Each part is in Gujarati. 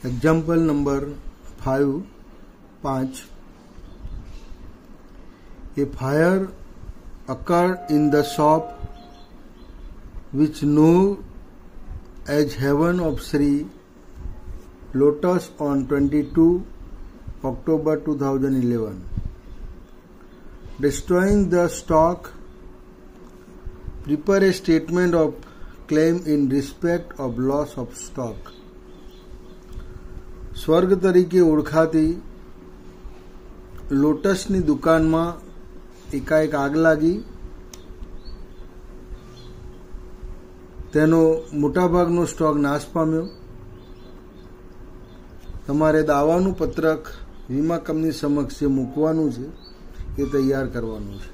Example number 5. A fire occurred in the shop which known as Heaven of Sri Lotus on 22 October 2011, destroying the stock. Prepare a statement of claim in respect of loss of stock. સ્વર્ગ તરીકે ઓળખાતી લોટસની દુકાનમાં એકાએક આગ લાગી. તેનો મોટાભાગનો સ્ટોક નાશ પામ્યો. તમારે દાવાનું પત્રક વીમા કંપની સમક્ષ જે મૂકવાનું છે એ તૈયાર કરવાનું છે.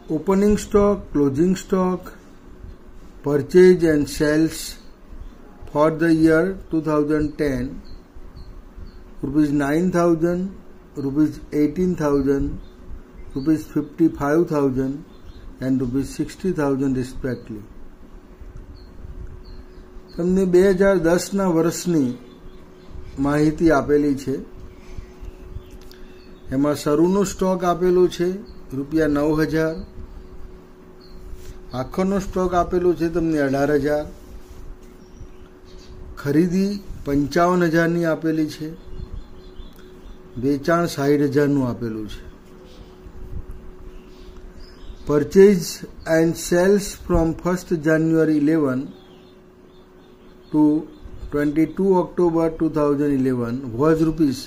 Opening stock, closing stock, purchase and cells for the year 2010, rupees 9,000, rupees 18,000, rupees 55,000 and rupees 60,000 respectively. તમને 2010ના વર્ષની માહિતી આપેલી છે. એમાં શરૂનો સ્ટોક આપેલો છે રૂપિયા 9,000. આખરનો સ્ટોક આપેલો છે તમને 18,000. ખરીદી 55,000ની આપેલી છે. વેચાણ 60,000નું આપેલું છે. Purchase and cells from 1st January 11 to 22 October 2011 was rupees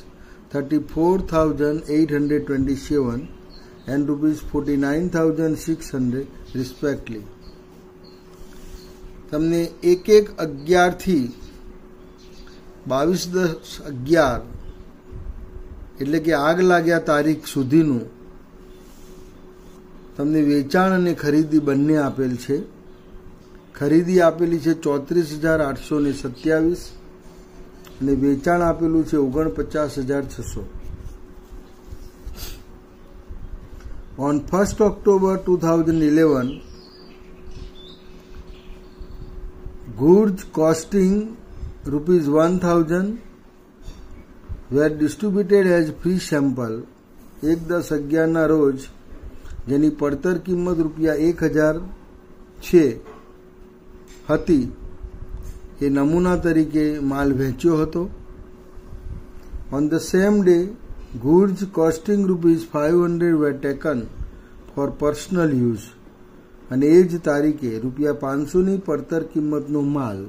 34,827 and rupees 49,600 respectively. તમને 1/11 થી 22/10/11 એટલે કે આગ લાગ્યા તારીખ સુધીનું તમને વેચાણ અને ખરીદી બંને આપેલ છે. ખરીદી આપેલી છે 34,827 અને વેચાણ આપેલું છે 49,600. On 1st October 2011, goods costing rupees 1,000 were distributed as free sample 1/10/11ના રોજ, જેની પડતર કિંમત રૂપિયા 1,000 હતી. એ નમૂના તરીકે માલ વેચ્યો હતો. On the same day, goods costing rupees 500 were taken for personal use અને એ જ તારીખે રૂપિયા 500ની પડતર કિંમતનો માલ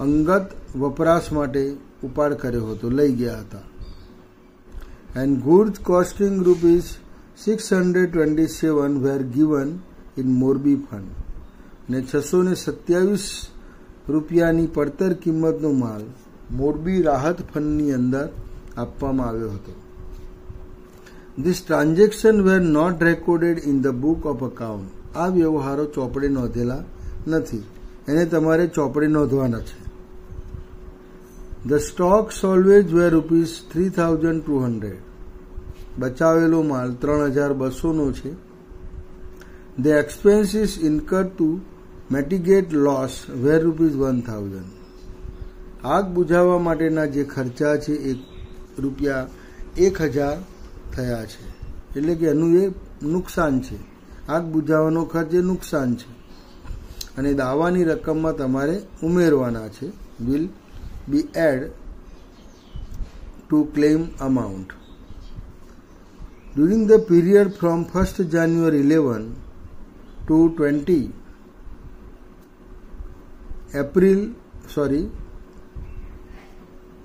અંગત વપરાશ માટે ઉપાડ કર્યો હતો, લઈ ગયા હતા. And goods costing rupees 627 were given in Morbi fund અને 627 રૂપિયાની પડતર કિંમતનો માલ મોરબી રાહત ફંડની અંદર આપવામાં આવ્યો હતો. This transaction were not recorded in the book of account. આ વ્યવહારો ચોપડે નોંધેલા નથી, એને તમારે ચોપડે નોંધવાના છે. The stock salvage were rupees 3,200. બચાવેલો માલ 3,200નો છે. The expenses incurred to mitigate loss were rupees 1,000. આગ બુઝાવવા માટેના જે ખર્ચા છે એ રૂપિયા 1,000 થયા છે. એટલે કે એનું એ નુકસાન છે. આગ બુઝાવવાનો ખર્ચ એ નુકસાન છે અને દાવાની રકમમાં તમારે ઉમેરવાના છે. will be added to claim amount. During the period from 1st January 11 to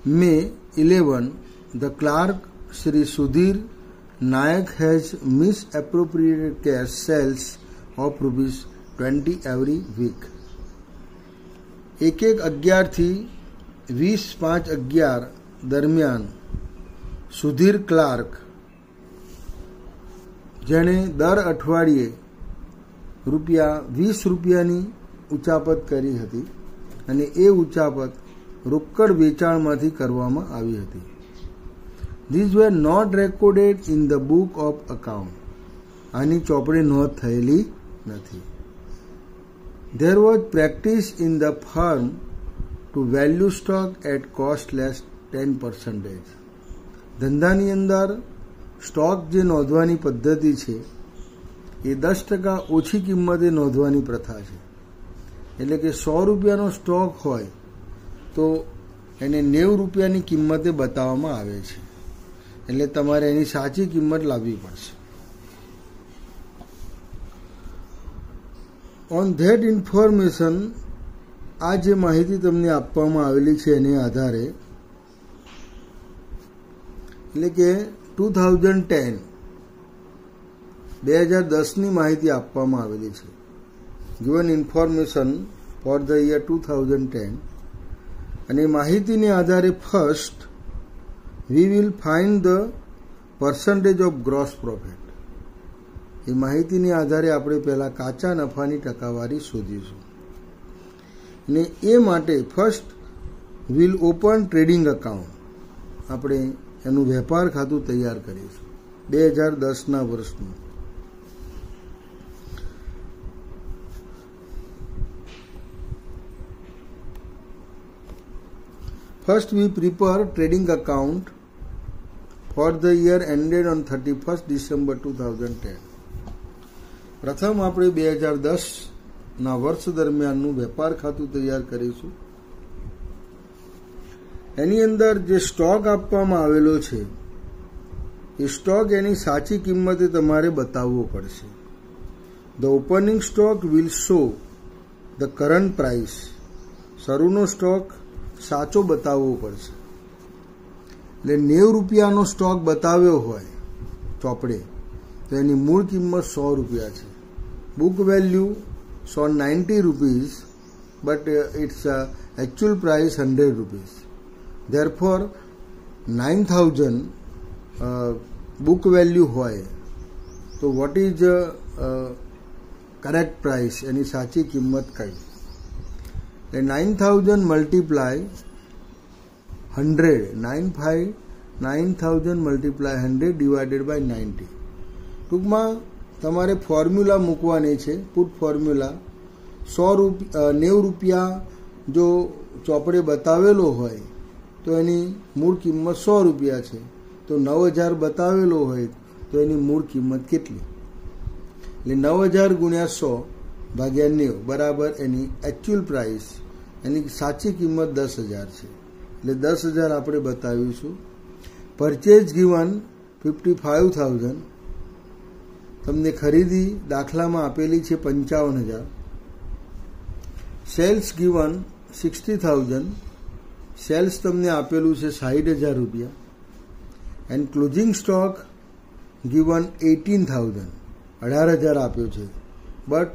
May 11, the clerk Shri Sudhir Nayak has misappropriated cash sales of rupees 20 every week. 1/11 થી 20/5/11 દરમિયાન સુધીર ક્લાર્ક, જેણે દર અઠવાડિયે રૂપિયા 20 રૂપિયાની ઉચાપત કરી હતી અને એ ઉચાપત રોકડ વેચાણમાંથી કરવામાં આવી હતી. These were not recorded in the book of account. આની ચોપડે નોંધ થયેલી નથી. There was practice in the firm to value stock at cost less 10%. ધંધાની અંદર સ્ટોક જે નોંધવાની પદ્ધતિ છે એ 10% ઓછી કિંમતે નોંધવાની પ્રથા છે. એટલે કે 100 રૂપિયાનો સ્ટોક હોય તો એને 90 રૂપિયાની કિંમતે બતાવવામાં આવે છે. એટલે તમારે એની સાચી કિંમત લાવવી પડશે. ઓન ધેટ ઇન્ફોર્મેશન, આ જે માહિતી તમને આપવામાં આવેલી છે એને આધારે, એટલે કે 2010ની માહિતી આપવામાં આવેલી છે. given information for the year 2010, અને માહિતીને આધારે first we will find the percentage of gross profit. એ માહિતીને આધારે આપણે પહેલા કાચા નફાની ટકાવારી શોધીશું. અને એ માટે first will open trading account, આપણે એનું વેપાર ખાતું તૈયાર કરીશું 2010ના વર્ષનું. First, we prepare trading account for the year ended on 31st December 2010. પ્રથમ આપણે 2010ના વર્ષ દરમિયાનનું વેપાર ખાતું તૈયાર કરીશું. એની અંદર જે સ્ટોક આપવામાં આવેલો છે એ સ્ટોક એની સાચી કિંમતે તમારે બતાવવો પડશે. The opening stock will show the current price. શરૂનો સ્ટોક સાચો બતાવવો પડશે. એટલે 90 રૂપિયાનો સ્ટોક બતાવ્યો હોય ચોપડે તો એની મૂળ કિંમત 100 રૂપિયા છે. Book value 190 rupees, but it's actual price 100 rupees. Therefore 9000 book value હોય તો what is correct price, એની સાચી કિંમત કઈ? 9000 multiply 100, 9000 multiply 100 divided by 90. ટૂંકમાં તમારે ફોર્મ્યુલા મૂકવાની છે, પુટ ફોર્મ્યુલા. 90 રૂપિયા જો ચોપડે બતાવેલો હોય તો એની મૂળ કિંમત 100 રૂપિયા છે, તો 9000 બતાવેલો હોય તો એની મૂળ કિંમત કેટલી? એટલે 9000 ગુણ્યા 100 ભાગ્યા 90 બરાબર એની એકચ્યુઅલ પ્રાઇસ, એની સાચી કિંમત 10000 છે. એટલે 10000 આપણે બતાવીશું. પરચેઝ ગિવન 55000, તમને ખરીદી દાખલામાં આપેલી છે 55000. સેલ્સ ગિવન 60000, સેલ્સ તમને આપેલું છે 60000 રૂપિયા. એન્ડ ક્લોઝિંગ સ્ટોક ગિવન 18000, 18000 આપ્યો છે, બટ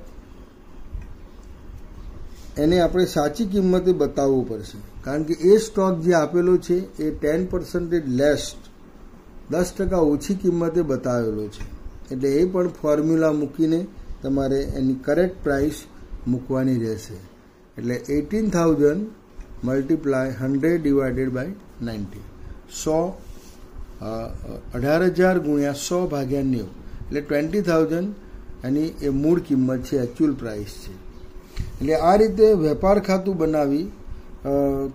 એને આપણે સાચી કિંમતે બતાવવું પડશે, કારણ કે એ સ્ટોક જે આપેલો છે એ 10% લેસ, 10% ઓછી કિંમતે બતાવેલો છે. એટલે એ પણ ફોર્મ્યુલા મૂકીને તમારે એની કરેક્ટ પ્રાઇસ મૂકવાની રહેશે. એટલે 18000 મલ્ટીપ્લાય 100 ડિવાઇડેડ બાય 90, 18000 ગુણ્યા 100 ભાગ્યા 90, એટલે 20000 એની એ મૂળ કિંમત છે, એકચ્યુઅલ પ્રાઇસ છે. એટલે આ રીતે વેપાર ખાતું બનાવી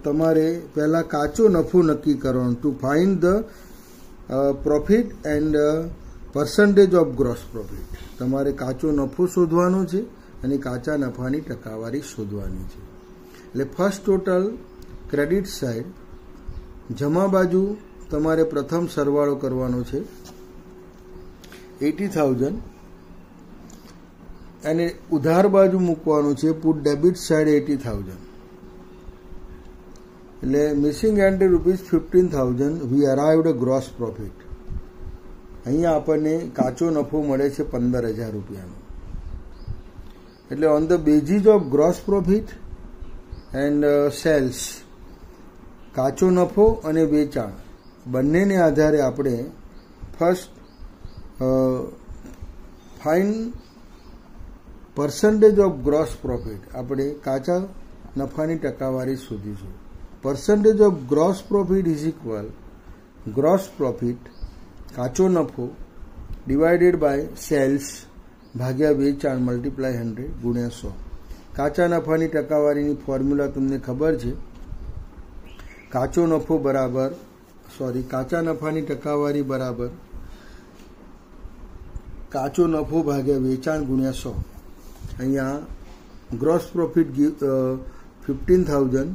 તમારે પહેલાં કાચો નફો નક્કી કરવાનો, two find the profit and percentage of gross profit. તમારે કાચો નફો શોધવાનો છે અને કાચા નફાની ટકાવારી શોધવાની છે. એટલે ફર્સ્ટ ટોટલ ક્રેડિટ સાઇડ, જમા બાજુ તમારે પ્રથમ સરવાળો કરવાનો છે 80000, અને ઉધાર બાજુ મૂકવાનું છે પુટ ડેબિટ સાઇડ 80000. એટલે મિસિંગ એન્ટ્રી ₹15000, વી અરાઇવ્ડ ગ્રોસ પ્રોફિટ. અહીંયા આપણને કાચો નફો મળે છે 15000 રૂપિયાનો. એટલે on the basis of gross profit and cells, કાચો નફો અને વેચાણ બંનેને આધારે આપણે first fine percentage of gross profit, આપણે કાચા નફાની ટકાવારી શોધીશું. Percentage of gross profit is equal gross profit, કાચો નફો, ડિવાઇડેડ બાય સેલ્સ ભાગ્યા વેચાણ મલ્ટીપ્લાય 100 ગુણ્યા 100. કાચા નફાની ટકાવારીની ફોર્મ્યુલા તમને ખબર છે. કાચા નફાની ટકાવારી બરાબર કાચો નફો ભાગ્યા વેચાણ ગુણ્યા 100. અહીંયા gross profit 15,000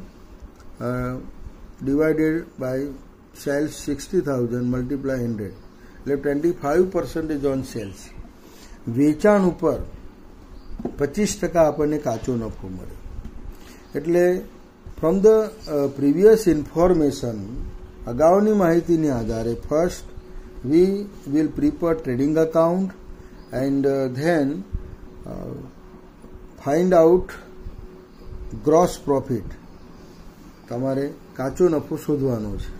divided by sales 60,000 multiply 100 એટલે 25% ઓન સેલ્સ. વેચાણ ઉપર 25% આપણને કાચો નફો મળે. એટલે ફ્રોમ ધ પ્રીવિયસ ઇન્ફોર્મેશન, અગાઉની માહિતીને આધારે first we will prepare trading account and then find out gross profit. તમારે કાચો નફો શોધવાનો છે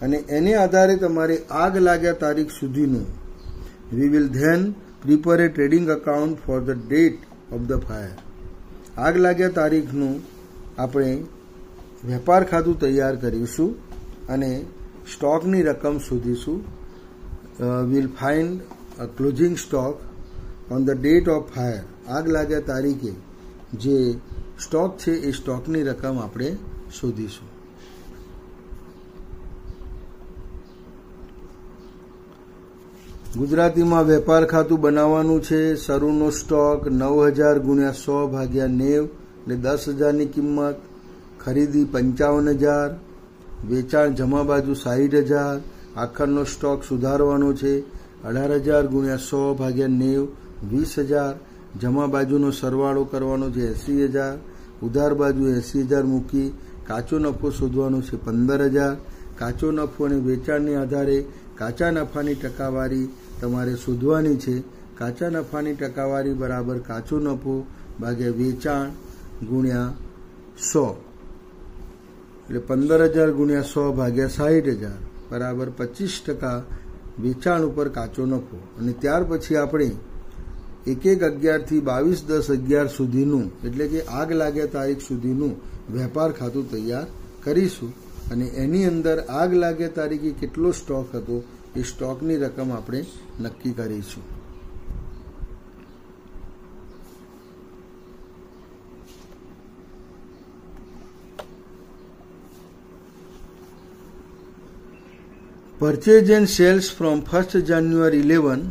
અને એને આધારે તમારે આગ લાગ્યા તારીખ સુધીનું we will then prepare a trading account for the date of the fire. આગ લાગ્યા તારીખનું આપણે વેપાર ખાતું તૈયાર કરીશું અને સ્ટોકની રકમ શોધીશું. Will find closing stock on the date of fire. આગ લાગ્યા તારીખે જે સ્ટોક છે એ સ્ટોકની રકમ આપણે શોધીશું. ગુજરાતીમાં વેપાર ખાતું બનાવવાનું છે. શરૂનો સ્ટોક 9,000 ગુણ્યા 100 ભાગ્યા 90 એટલે 10,000ની કિંમત. ખરીદી 55,000, વેચાણ જમા બાજુ 60,000, આખરનો સ્ટોક સુધારવાનો છે 18,000 ગુણ્યા 100 ભાગ્યા 90 20,000, જમા બાજુનો સરવાળો કરવાનો છે 80,000, ઉધાર બાજુ 80,000 મૂકી કાચો નફો શોધવાનો છે 15,000. કાચો નફો અને વેચાણને આધારે કાચા નફાની ટકાવારી તમારે શોધવાની છે. કાચા નફાની ટકાવારી બરાબર કાચો નફો ભાગ્યા વેચાણ ગુણ્યા 100 એટલે 15,000 ગુણ્યા 100 ભાગ્યા 60,000 બરાબર 25% વેચાણ ઉપર કાચો નફો. અને ત્યાર પછી આપણે 1/11 થી 22/10/11 સુધીનું એટલે કે આગ લાગ્યા તારીખ સુધીનું વેપાર ખાતું તૈયાર કરીશું અને એની અંદર આગ લાગ્યા તારીખે કેટલો સ્ટોક હતો એ સ્ટોકની રકમ આપણે નક્કી કરીશું. Purchase and sales from 1st January 11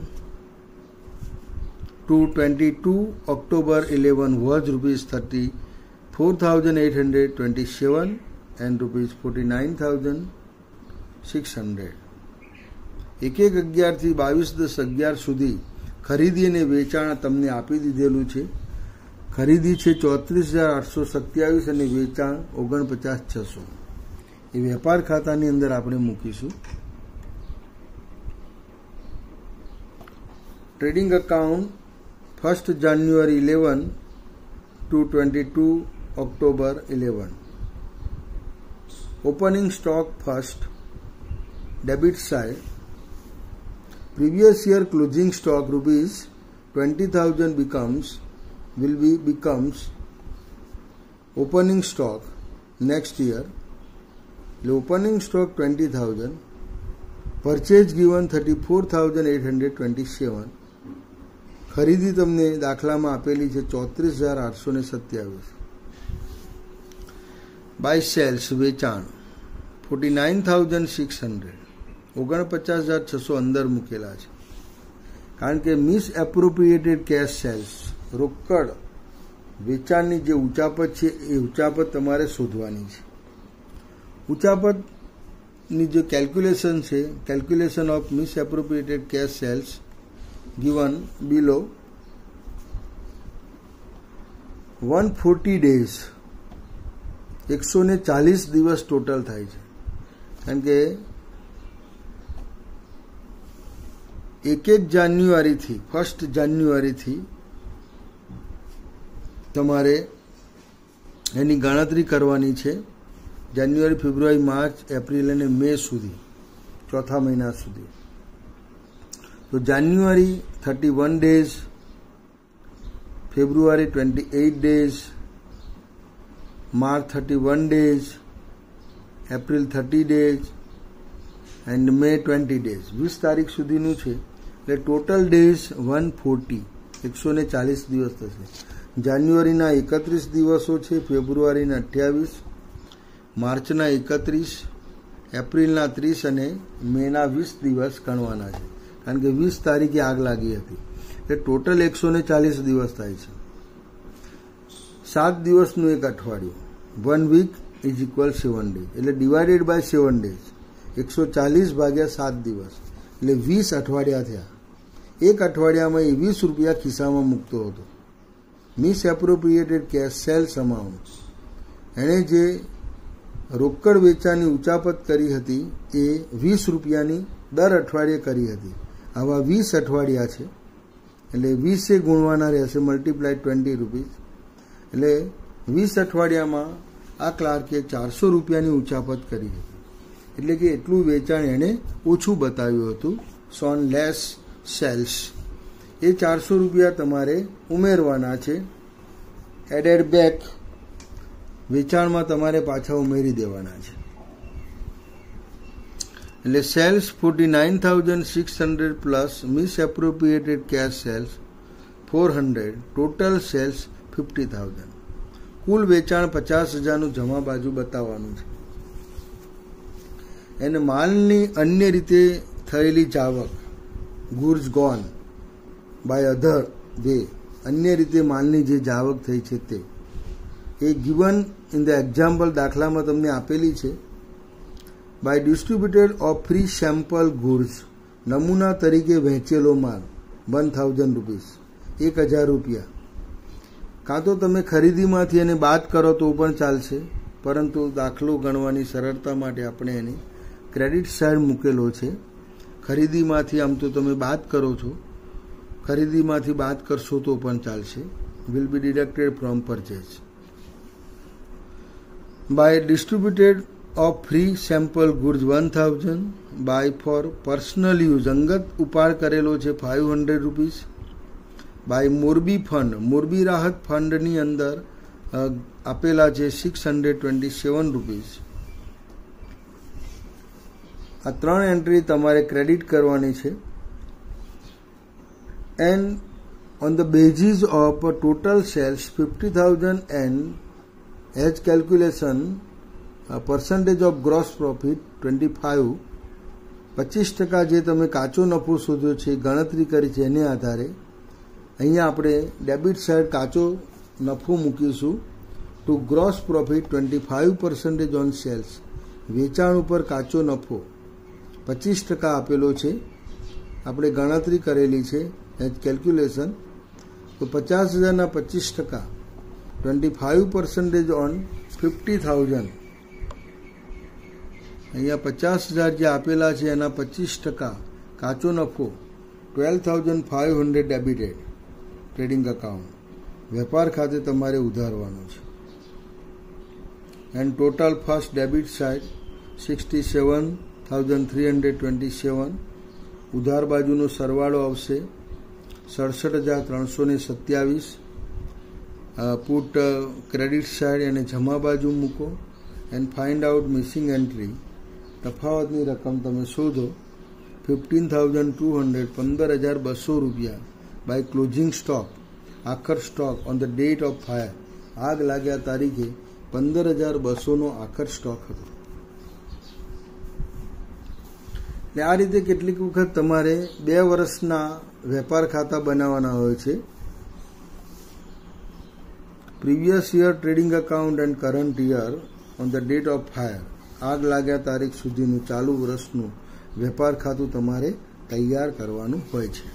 to 22 October 11 was rupees 34,827 and rupees 49,600. 1/11 થી 22/10/11 સુધી ખરીદી અને વેચાણ તમને આપી દીધેલું છે. ખરીદી છે 34,827 અને વેચાણ 49,600. એ વેપાર ખાતાની અંદર આપણે મૂકીશું. Trading account 1st January 11 to 22 October 11. Opening stock first, debit side. Previous year closing stock rupees 20,000 becomes opening stock next year. The opening stock 20,000. Purchase given 34,827. ખરીદી તમને દાખલામાં આપેલી છે 34,827. બાય સેલ્સ વેચાણ 49,600. 49,600 અંદર મૂકેલા છે કારણ કે મિસ એપ્રોપ્રિએટેડ કેશ સેલ્સ રોકડ વેચાણની જે ઉચાપત છે એ ઉચાપત તમારે શોધવાની છે. ઉચાપતની જે કેલ્ક્યુલેશન છે, calculation of misappropriated cash sales given below. 140 days 140 દિવસ ટોટલ થાય છે કારણ કે 1 જાન્યુઆરીથી 1st જાન્યુઆરીથી તમારે એની ગણતરી કરવાની છે. જાન્યુઆરી, ફેબ્રુઆરી, માર્ચ, એપ્રિલ અને મે સુધી, ચોથા મહિના સુધી. તો જાન્યુઆરી 31 days, February 28 days, March 31 days, April 30 days and May 20 days. 20 તારીખ સુધીનું છે એટલે ટોટલ ડેઝ 140 દિવસ થશે. જાન્યુઆરીના 31 દિવસો છે, ફેબ્રુઆરીના 28, માર્ચના 31, એપ્રિલના 30 અને મેના 20 દિવસ ગણવાના છે, કારણ કે 20 તારીખે આગ લાગી હતી. એટલે ટોટલ 140 દિવસ થાય છે. 7 દિવસનું એક અઠવાડિયું, 1 વીક ઇઝ ઇક્વલ 7 ડેઝ, એટલે ડિવાઇડેડ બાય 7 ડેઝ, 140 ભાગ્યા 7 દિવસ, એટલે 20 અઠવાડિયા થયા. એક અઠવાડિયામાં એ 20 રૂપિયા ખિસ્સામાં મૂકતો હતો. મિસએપ્રોપ્રિએટેડ કેશ સેલ્સ અમાઉન્ટ, એણે જે રોકડ વેચાણની ઉચાપત કરી હતી એ 20 રૂપિયાની દર અઠવાડિયે કરી હતી. આવા 20 અઠવાડિયા છે, એટલે 20 ગુણવાના રહેશે, મલ્ટીપ્લાય 20 રૂપીસ, એટલે 20 અઠવાડિયામાં આ ક્લાર્કે 400 રૂપિયાની ઉચાપત કરી હતી. એટલે કે એટલું વેચાણ એણે ઓછું બતાવ્યું હતું, સોન લેસ સેલ્સ. એ 400 રૂપિયા તમારે ઉમેરવાના છે, એડેડ બેક, વેચાણમાં તમારે પાછા ઉમેરી દેવાના છે. એટલે sales 49,600 plus misappropriated cash sales 400, total sales 50,000. કુલ વેચાણ 50,000નું જમા બાજુ બતાવવાનું છે. એને માલની અન્ય રીતે થયેલી જાવક, goods gone by other way, અન્ય રીતે માલની જે જાવક થઈ છે તે એ ગિવન ઇન ધ એક્ઝામ્પલ, દાખલામાં તમને આપેલી છે. By distributed of free sample goods, નમૂના તરીકે વહેંચેલો માલ 1,000 રૂપીસ, 1,000 રૂપિયા. કાં તો તમે ખરીદીમાંથી એને બાદ કરો તો પણ ચાલશે, પરંતુ દાખલો ગણવાની સરળતા માટે આપણે એને ક્રેડિટ સાઇડ મૂકેલો છે. ખરીદીમાંથી આમ તો તમે બાદ કરો છો, ખરીદીમાંથી બાદ કરશો તો પણ ચાલશે. Will be deducted from purchase. By distributed of free sample goods 1,000, by for personal use, અંગત ઉપાડ કરેલો છે 500 rupees. By Morbi fund, Morbi રાહત ફંડની અંદર આપેલા છે 627 રૂપીસ. આ 3 એન્ટ્રી તમારે ક્રેડિટ કરવાની છે. And on the basis of total sales 50,000 and as calculation percentage of gross profit 25, 25% જે તમે કાચો નફો શોધ્યો છે, ગણતરી કરી છે, એને આધારે અહીંયા આપણે ડેબિટ સાઇડ કાચો નફો મૂકીશું. To gross profit 25% on sales, વેચાણ ઉપર કાચો નફો 25% આપેલો છે, આપણે ગણતરી કરેલી છે એજ કેલ્ક્યુલેશન. તો 50,000ના 25%, 25% ઓન 50,000, અહીંયા 50,000 જે આપેલા છે એના 25% કાચો નફો 12,500 ડેબિટેડ ટ્રેડિંગ અકાઉન્ટ, વેપાર ખાતે તમારે ઉધારવાનું છે. End total first debit side 67,327, ઉધાર બાજુનો સરવાળો આવશે 67,327. પુટ ક્રેડિટ સાઇડ અને જમા બાજુ મૂકો and find out missing entry, તફાવતની રકમ તમે શોધો 15,200, 15,200 રૂપિયા બાય ક્લોઝિંગ સ્ટોક, આખર stock on the date of fire, આગ લાગ્યા તારીખે 15,200નો આખર સ્ટોક હતો. એટલે આ રીતે કેટલીક વખત તમારે 2 વર્ષના વેપાર ખાતા બનાવવાના હોય છે. Previous year trading account end current year on the date of fire, આગ લાગ્યા તારીખ સુધીનું ચાલુ વર્ષનું વેપાર ખાતું તમારે તૈયાર કરવાનું હોય છે.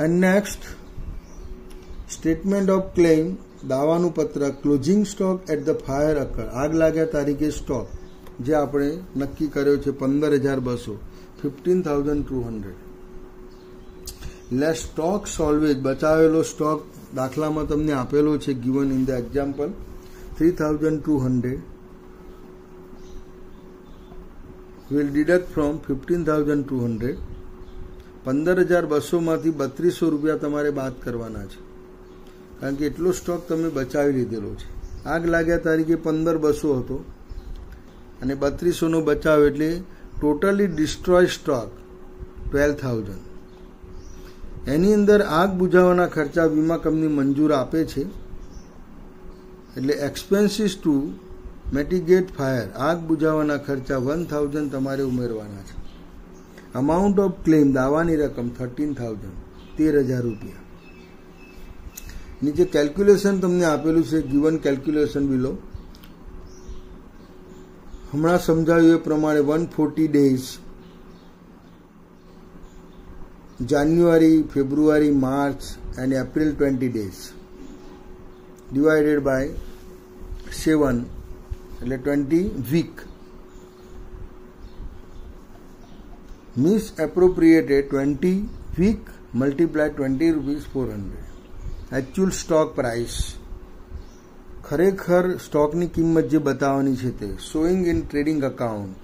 And next statement of claim, દાવાનું પત્રક, closing stock at the fire occur, આગ લાગ્યા તારીખે સ્ટોક જે આપણે નક્કી કર્યો છે 15,200, 15,200. લેસ સ્ટોક સોલ્વેજ, બચાવેલો સ્ટોક દાખલામાં તમને આપેલો છે, given in the example 3,200 will deduct from 15,200. 15,200 માંથી 3,200 રૂપિયા તમારે બાદ કરવાના છે, કારણ કે એટલો સ્ટોક તમે બચાવી લીધેલો છે. આગ લાગ્યા તારીખે 15,200 હતો અને 3,200નો બચાવ, એટલે ટોટલી ડિસ્ટ્રોય સ્ટોક 12,000. એની અંદર આગ બુઝાવવાના ખર્ચા વીમા કંપની મંજૂર આપે છે. એટલે એક્સપેન્સીસ ટુ મિટિગેટ ફાયર, આગ બુઝાવવાના ખર્ચા 1000 તમારે ઉમેરવાના છે. અમાઉન્ટ ઓફ ક્લેમ, દાવાની રકમ 13,000, 13,000 રૂપિયા. નીચે કેલ્ક્યુલેશન તમને આપેલું છે, ગિવન કેલ્ક્યુલેશન બિલો. હમણાં સમજાવ્યું એ પ્રમાણે 140 ડેઝ, જાન્યુઆરી, ફેબ્રુઆરી, માર્ચ અને એપ્રિલ 20 ડેઝ ડિવાઇડેડ બાય 7 એટલે 20 week. Misappropriated 20 week multiply 20 rupees 400. Actual stock price, ખરેખર સ્ટોકની કિંમત જે બતાવવાની છે તે શોઈંગ ઇન ટ્રેડિંગ અકાઉન્ટ,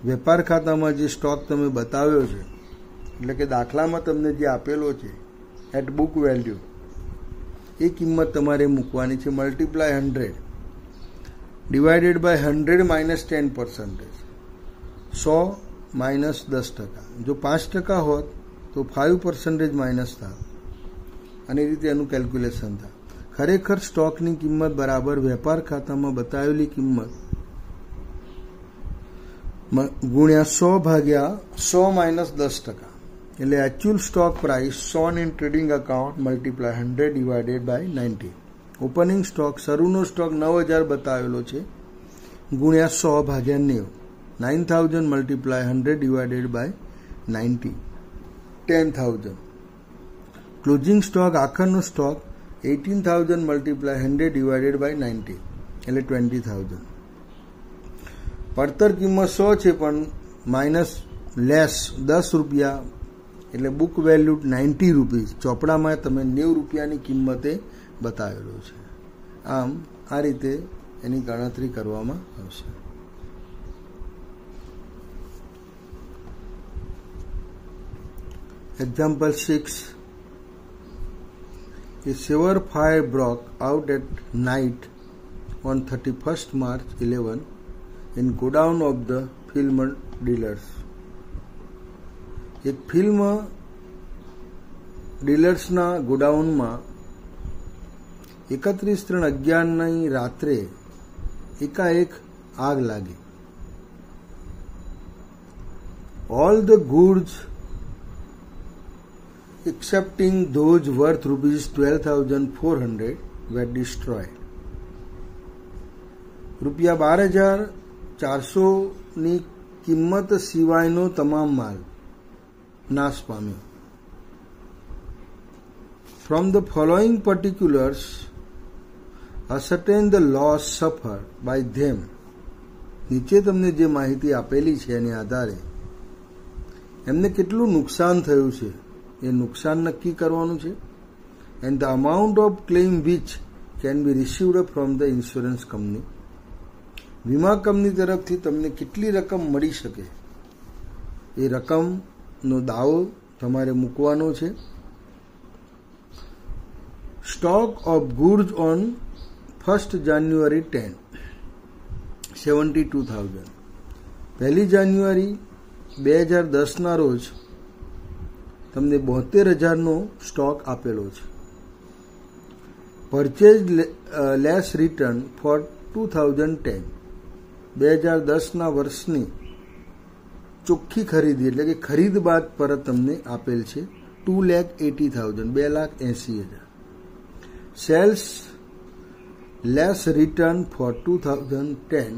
વેપાર ખાતામાં જે સ્ટોક તમે બતાવ્યો છે, એટલે કે દાખલામાં તમને જે આપેલો છે એટ બુક વેલ્યુ, એ કિંમત તમારે મૂકવાની છે. Multiply 100 divided by 100 minus 10%, 100 minus 10%. જો 5% હોત તો 5% માઇનસ થાય, અને એ રીતે એનું કેલ્ક્યુલેશન થાય. ખરેખર સ્ટોકની કિંમત બરાબર વેપાર ખાતામાં બતાવેલી કિંમત ગુણ્યા 100 ભાગ્યા 100 માઇનસ 10%, એટલે actual stock price shown in trading account multiply 100 divided by 90. Opening stock, શરૂનો સ્ટોક 9000 બતાવેલો છે, ગુણ્યા 100 ભાગ્યા 90, 9000 multiply 100 divided by 90, 10,000. Closing stock, આખરનો સ્ટોક 18,000 મલ્ટીપ્લાય 100 ડિવાઇડેડ બાય 90 એટલે 20,000. પડતર કિંમત 100 છે પણ માઇનસ લેસ 10 રૂપિયા, એટલે બુક વેલ્યુ 90 રૂપીસ. ચોપડામાં તમે 90 રૂપિયાની કિંમતે બતાવેલો છે. આમ આ રીતે એની ગણતરી કરવામાં આવશે. Example 6. A severe fire broke out at night on 31st March 11 in godown of the film dealers. એક ફિલ્મ ડીલર્સના ગોડાઉનમાં 31/3/11ની રાત્રે એકાએક આગ લાગી. All the goods excepting those worth rupees 12,400 were destroyed. રૂપિયા 12,400ની કિંમત સિવાયનો તમામ માલ નાશ પામ્યો. From the following particulars, ascertain the loss suffered by them. નીચે તમને જે માહિતી આપેલી છે એની આધારે એમને કેટલું નુકસાન થયું છે એ નુકસાન નક્કી કરવાનું છે. And the amount of claim which can be received from the insurance company. વીમા કંપની તરફથી તમને કેટલી રકમ મળી શકે એ રકમનો દાવો તમારે મૂકવાનો છે. Stock of goods on 1st January 10, 72,000. 1 જાન્યુઆરી 2010ના રોજ તમને 72,000નો સ્ટોક આપેલો છે. પરચેઝ લેસ રિટર્ન ફોર 2010, 2010ના વર્ષની ચોખ્ખી ખરીદી એટલે કે ખરીદ બાદ પરત તમને આપેલ છે 2,80,000, 2,80,000. સેલ્સ લેસ રિટર્ન ફોર 2010,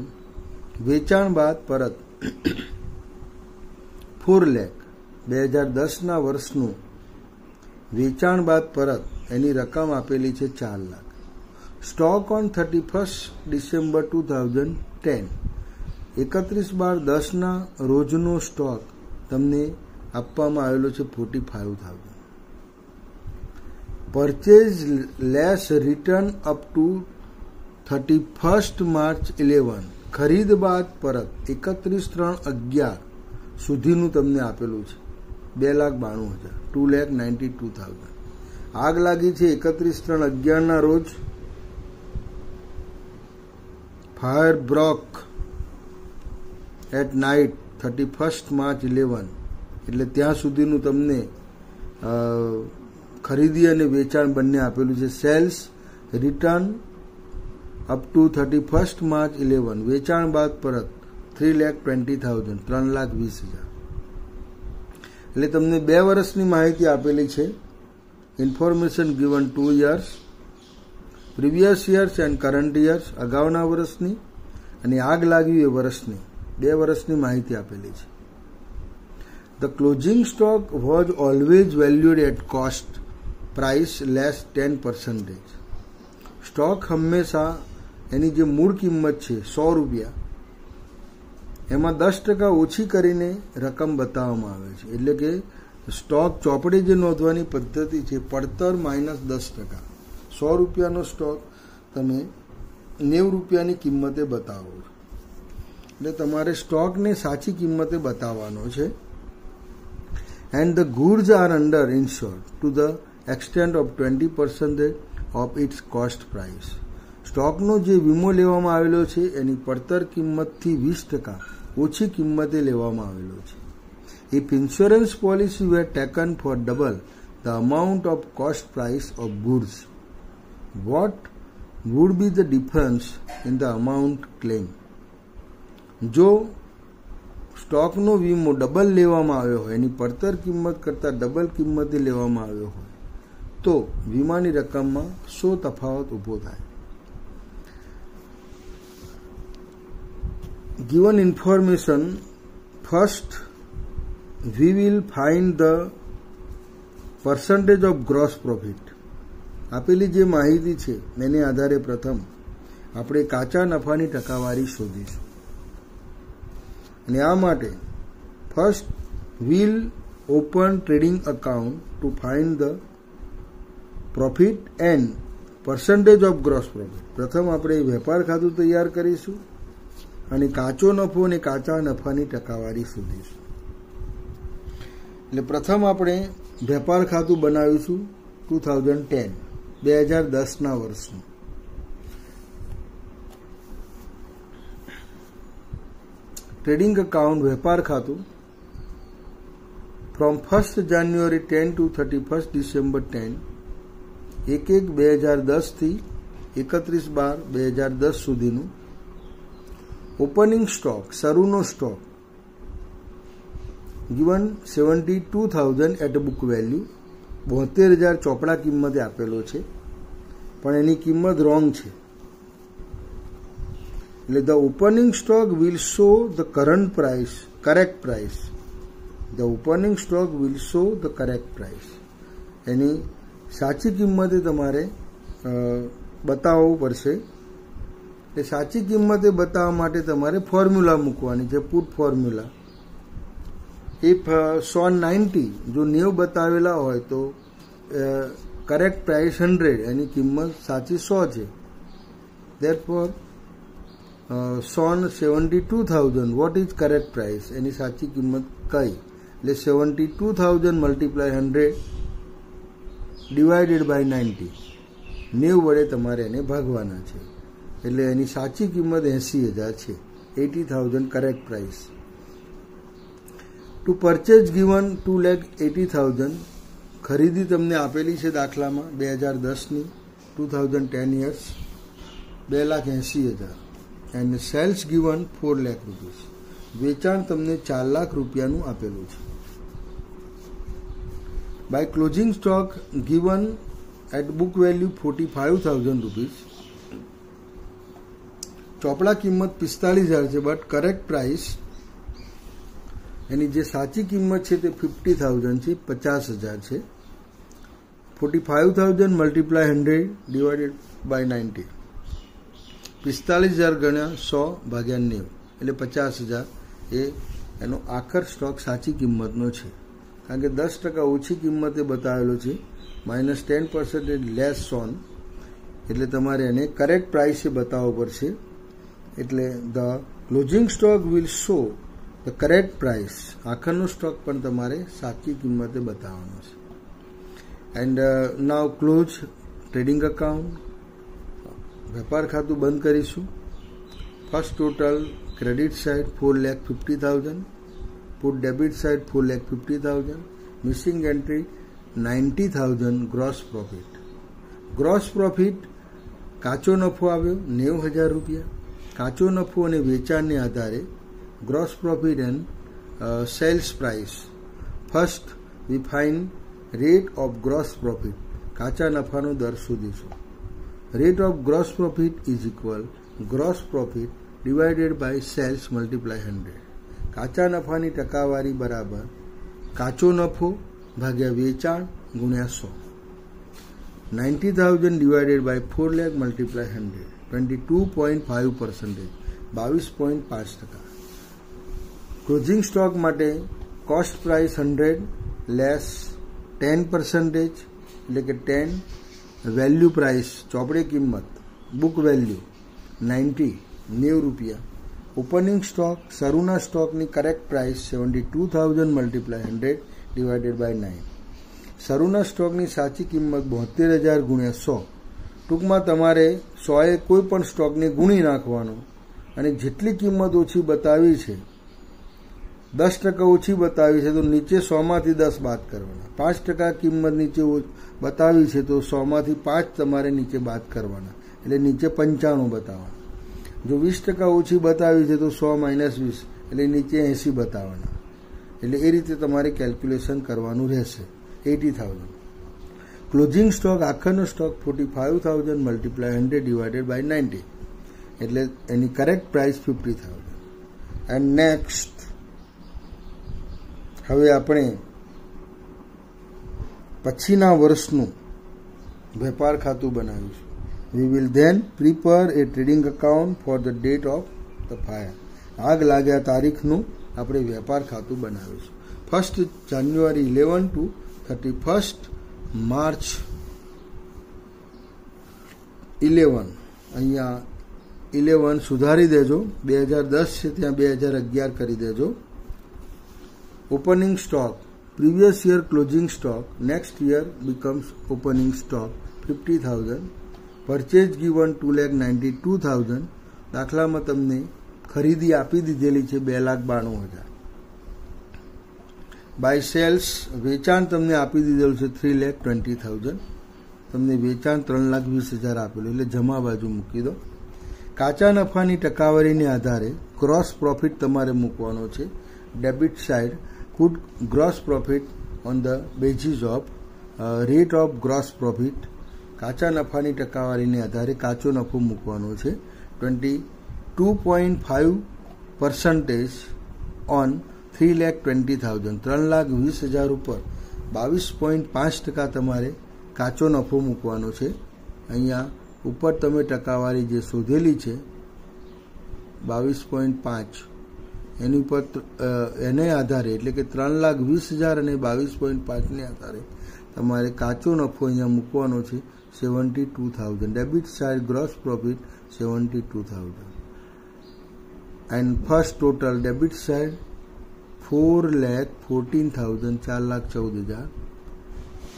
વેચાણ બાદ પરત 4 લાખ, 2010ના વર્ષનું વેચાણ બાદ પરત એની રકમ આપેલી છે 4 lakh. Stock on 31st December 2010, 31/12/10ના રોજનો સ્ટોક તમને આપવામાં આવેલો છે 45,000. Purchase less return up to 31st March 11, ખરીદ બાદ પરત 31/3/11 સુધીનું તમને આપેલું છે 2,92,000, 2,92,000. આગ લાગી છે 31/3/11ના રોજ. Fire broke at night 31st March 11, એટલે ત્યાં સુધીનું તમને ખરીદી અને વેચાણ બંને આપેલું છે. Sales return up to 31 March 11, વેચાણ બાદ પરત 3,20,000, 3,20,000. એટલે તમને 2 વર્ષની માહિતી આપેલી છે. Information given 2 years, previous years end current years, અગાઉના વર્ષની અને આગ લાગ્યું એ વર્ષની 2 વર્ષની માહિતી આપેલી છે. The closing stock was always valued at cost price less 10%. Stock હંમેશા એની જે મૂળ કિંમત છે 100 રૂપિયા એમાં 10% ઓછી કરીને રકમ બતાવવામાં આવે છે. એટલે કે સ્ટોક ચોપડે જે નોંધવાની પદ્ધતિ છે પડતર માઇનસ 10%. 100 રૂપિયાનો સ્ટોક તમે 90 રૂપિયાની કિંમતે બતાવો છો. એટલે તમારે સ્ટોકને સાચી કિંમતે બતાવવાનો છે. And the goods are under insured to the extent of 20% of its cost price. સ્ટોકનો જે વીમો લેવામાં આવેલો છે એની પડતર કિંમતથી 20% ઓછી કિંમતે લેવામાં આવેલો છે. If insurance policy were taken for double the amount of cost price of goods, what would be the difference in the amount claim. જો સ્ટોકનો વીમો ડબલ લેવામાં આવ્યો હોય, એની પડતર કિંમત કરતાં ડબલ કિંમતે લેવામાં આવ્યો હોય તો વીમાની રકમમાં શું તફાવત ઊભો થાય? Given information, first we will find the percentage of gross profit. આપેલી જે માહિતી છે એને આધારે પ્રથમ આપણે કાચા નફાની ટકાવારી શોધીશું. અને આ માટે first we'll open trading account to find the profit and percentage of gross profit. પ્રથમ આપણે વેપાર ખાતું તૈયાર કરીશું અને કાચો નફો અને કાચા નફાની ટકાવારી શોધીશું. એટલે પ્રથમ આપણે વેપાર ખાતું બનાવીશું 2010, 2010ના વર્ષનું. ટ્રેડિંગ અકાઉન્ટ વેપાર ખાતું from 1st January 10 to 31st December 10, 1/1/2010 થી 31/12/2010 સુધીનું. ઓપનિંગ સ્ટોક શરૂનો stock given 72,000 at book value, 72,000 ચોપડા કિંમતે આપેલો છે પણ એની કિંમત રોંગ છે. એટલે the opening stock will show the current price, correct price. The opening stock will show the correct price. એની સાચી કિંમતે તમારે બતાવવું પડશે. એ સાચી કિંમતે બતાવવા માટે તમારે ફોર્મ્યુલા મૂકવાની છે, પુટ ફોર્મ્યુલા. ઇફ 190, જો 90 બતાવેલા હોય તો કરેક્ટ પ્રાઇસ 100, એની કિંમત સાચી 100 છે. Therefore 72,000 what is correct price, એની સાચી કિંમત કઈ? એટલે 72,000 મલ્ટીપ્લાય 100 ડિવાઇડેડ બાય 90, 90 વડે તમારે એને ભાગવાના છે. એટલે એની સાચી કિંમત 80,000 છે. 80,000 correct price. To purchase given 2,80,000. ખરીદી તમને આપેલી છે દાખલામાં 2010ની, 2010 years 2,80,000. And sales given 4 lakh rupees. વેચાણ તમને 4 લાખ રૂપિયાનું આપેલું છે. By closing stock given at book value 45,000 rupees. ચોપડા કિંમત 45,000 છે બટ કરેક્ટ પ્રાઇસ એની જે સાચી કિંમત છે તે 50,000 છે, 50,000 છે. 45,000 મલ્ટીપ્લાય 100 ડિવાઇડેડ બાય 90, 45,000 ગણ્યા 100 ભાગ્યા 90 એટલે 50,000 એ એનો આખર સ્ટોક સાચી કિંમતનો છે. કારણ કે 10% ઓછી કિંમતે બતાવેલો છે, -10% લેસ ઓન, એટલે તમારે એને કરેક્ટ પ્રાઇસે બતાવવો પડશે. એટલે the closing stock will show the correct price. આખરનો સ્ટોક પણ તમારે સાચી કિંમતે બતાવવાનો છે. And now close trading account. વેપાર ખાતું બંધ કરીશું. First total credit side 4,50,000, put debit side 4,50,000, missing entry 90,000 gross profit. Gross profit કાચો નફો આવ્યો 90,000 રૂપિયા. કાચો નફો અને વેચાણને આધારે gross profit and sales price. First we find rate of gross profit. કાચા નફાનો દર શોધીશું. Rate of gross profit is equal gross profit divided by sales multiply 100. કાચા નફાની ટકાવારી બરાબર કાચો નફો ભાગ્યા વેચાણ ગુણ્યા 100. 90,000 divided by 4 lakh multiply 100. 22.5%. 22.5%. Closing stock માટે કોસ્ટ પ્રાઇસ 100 લેસ 10%, એટલે કે 10. વેલ્યુ પ્રાઇસ ચોપડે કિંમત બુક વેલ્યુ 90 રૂપિયા. ઓપનિંગ સ્ટોક શરૂના સ્ટોકની correct price 72,000 multiply 100 divided by 9. શરૂના સ્ટોકની સાચી કિંમત 72,000 ગુણ્યા 100. ટૂંકમાં તમારે 100એ કોઈ પણ સ્ટોકને ગુણી નાખવાનો અને જેટલી કિંમત ઓછી બતાવી છે 10% ઓછી બતાવી છે તો નીચે 100માંથી 10 બાદ કરવાના. 5% કિંમત નીચે બતાવી છે તો 100માંથી 5 તમારે નીચે બાદ કરવાના, એટલે નીચે 95 બતાવવાના. જો 20% ઓછી બતાવી છે તો 100 - 20 એટલે નીચે 80 બતાવવાના. એટલે એ રીતે તમારે કેલ્ક્યુલેશન કરવાનું રહેશે. 80,000. ક્લોઝિંગ સ્ટોક આખરનો સ્ટોક 45,000 મલ્ટીપ્લાય 100 ડિવાઇડેડ બાય 90, એટલે એની કરેક્ટ પ્રાઇસ 50,000. એન્ડ નેક્સ્ટ હવે આપણે પછીના વર્ષનું વેપાર ખાતું બનાવીશું. We will then prepare a trading account for the date of the fire. આગ લાગ્યા તારીખનું આપણે વેપાર ખાતું બનાવીશું. 1st January 11 to 31st March 11. અહીંયા 11 સુધારી દેજો. 2010 છે ત્યાં 2011 કરી દેજો. Opening stock previous year closing stock next year becomes opening stock 50,000. Purchase given 2,92,000. દાખલામાં તમને ખરીદી આપી દીધેલી છે 2,92,000. બાય સેલ્સ વેચાણ તમને આપી દીધેલું છે 3,20,000. તમને વેચાણ 3,20,000 આપેલું, એટલે જમા બાજુ મૂકી દો. કાચા નફાની ટકાવારીને આધારે ગ્રોસ પ્રોફિટ તમારે મૂકવાનો છે. Debit side put gross profit on the basis of rate of gross profit. કાચા નફાની ટકાવારીને આધારે કાચો નફો મૂકવાનો છે 22.5% on 3,20,000. 3,20,000 ઉપર 22.5% તમારે કાચો નફો મૂકવાનો છે. અહીંયા ઉપર તમે ટકાવારી જે શોધેલી છે 22.5 એની ઉપર એને આધારે, એટલે કે 3,20,000 અને 22.5ને આધારે તમારે કાચો નફો અહીંયા મૂકવાનો છે 72,000. Debit side gross profit 72,000. And first total debit side 4,14,000, 4,14,000.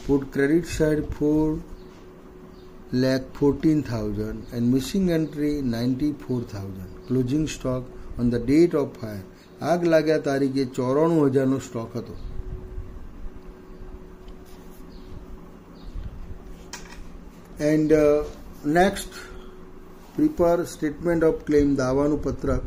Put credit side 4,14,000 and missing entry 94,000. Closing stock on the date of fire આગ લાગ્યા તારીખે 94,000નો સ્ટોક હતો. And next prepare statement of claim દાવાનું પત્રક.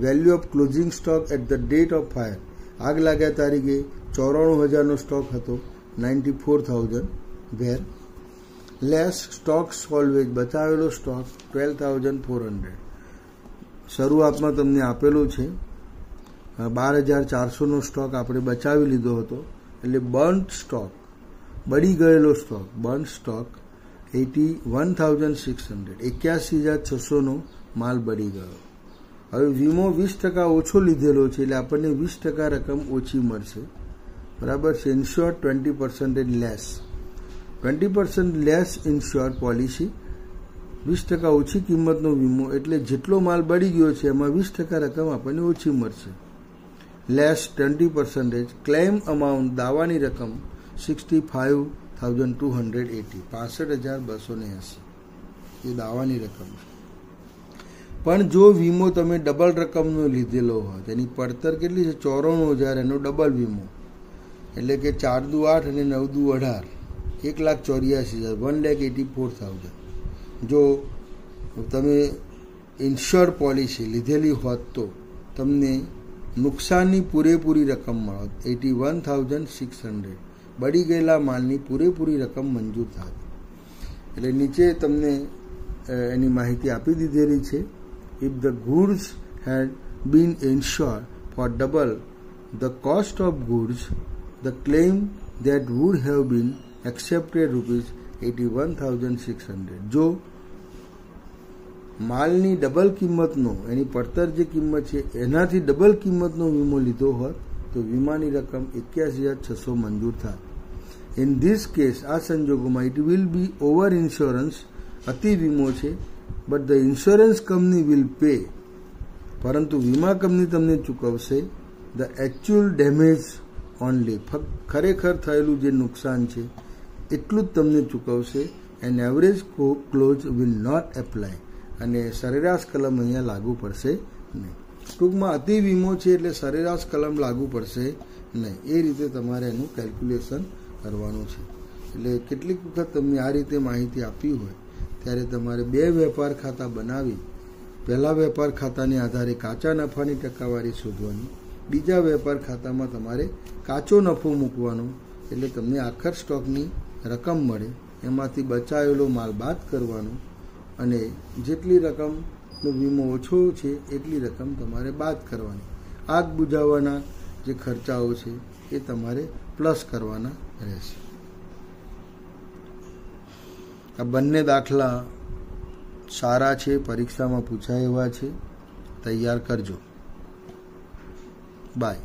Value of closing stock at the date of fire આગ લાગ્યા તારીખે 94,000નો સ્ટોક હતો 94,000. વેર લેસ સ્ટોક સોલ્વેજ બચાવેલો સ્ટોક 12,400. શરૂઆતમાં તમને આપેલું છે 12,400નો સ્ટોક આપણે બચાવી લીધો હતો, એટલે બર્ન્ટ સ્ટોક બળી ગયેલો સ્ટોક બર્ન્ટ સ્ટોક 81,600. 81,600નો માલ બળી ગયો. હવે વીમો 20% ઓછો લીધેલો છે એટલે આપણને 20% રકમ ઓછી મળશે. બરાબર છે. Insure 20% less. 20% less insure policy 20% ઓછી કિંમતનો વીમો, એટલે જેટલો માલ બળી ગયો છે એમાં 20% રકમ આપણને ઓછી મળશે. લેસ 20%. ક્લેમ અમાઉન્ટ દાવાની રકમ 65,280. 65,280 એ દાવાની રકમ છે. પણ જો વીમો તમે ડબલ રકમનો લીધેલો હોય, તેની પડતર કેટલી છે 94,000, એનો ડબલ વીમો એટલે કે 4 દુ 8 અને 9 દુ 18, 1,84,000, 1,84,000. જો તમે ઇન્શ્યોર્ડ પોલિસી લીધેલી હોત તો તમને નુકસાનની પૂરેપૂરી રકમ મળત, 81,600. બળી ગયેલા માલની પૂરેપૂરી રકમ મંજૂર થાય. એટલે નીચે તમને એની માહિતી આપી દીધેલી છે. If the goods had been insured for double the cost of goods, the claim that would have been accepted ₹81,600. જો માલની ડબલ કિંમતનો, એની પડતર જે કિંમત છે એનાથી ડબલ કિંમતનો વીમો લીધો હોત તો વીમાની રકમ 81,600 મંજૂર થાય. ઇન ધીસ કેસ, આ સંજોગોમાં it will be over insurance, અતિ વીમો છે, but the insurance company will pay, પરંતુ વીમા કંપની તમને ચૂકવશે ધ એકચ્યુઅલ ડેમેજ ઓનલી, ખરેખર થયેલું જે નુકસાન છે એટલું જ તમને ચૂકવશે. And average clause will not apply, અને સરેરાશ કલમ અહીંયા લાગુ પડશે નહીં. ટૂંકમાં અતિ વીમો છે એટલે સરેરાશ કલમ લાગુ પડશે નહીં. એ રીતે તમારે એનું કેલ્ક્યુલેશન કરવાનું છે. એટલે કેટલીક વખત તમને આ રીતે માહિતી આપી હોય ત્યારે તમારે 2 વેપાર ખાતા બનાવી, પહેલા વેપાર ખાતાને આધારે કાચા નફાની ટકાવારી શોધવાની, બીજા વેપાર ખાતામાં તમારે કાચો નફો મૂકવાનો, એટલે તમને આખર સ્ટોકની રકમ મળે, એમાંથી બચાવેલો માલ બાદ કરવાનો, અને જેટલી રકમનો વીમો ઓછો છે એટલી રકમ તમારે બાદ કરવાની. આગ બુઝાવવાના જે ખર્ચાઓ છે એ તમારે પ્લસ કરવાના રહેશે. આ બંને દાખલા સારા છે, પરીક્ષામાં પૂછાય એવા છે, તૈયાર કરજો. બાય.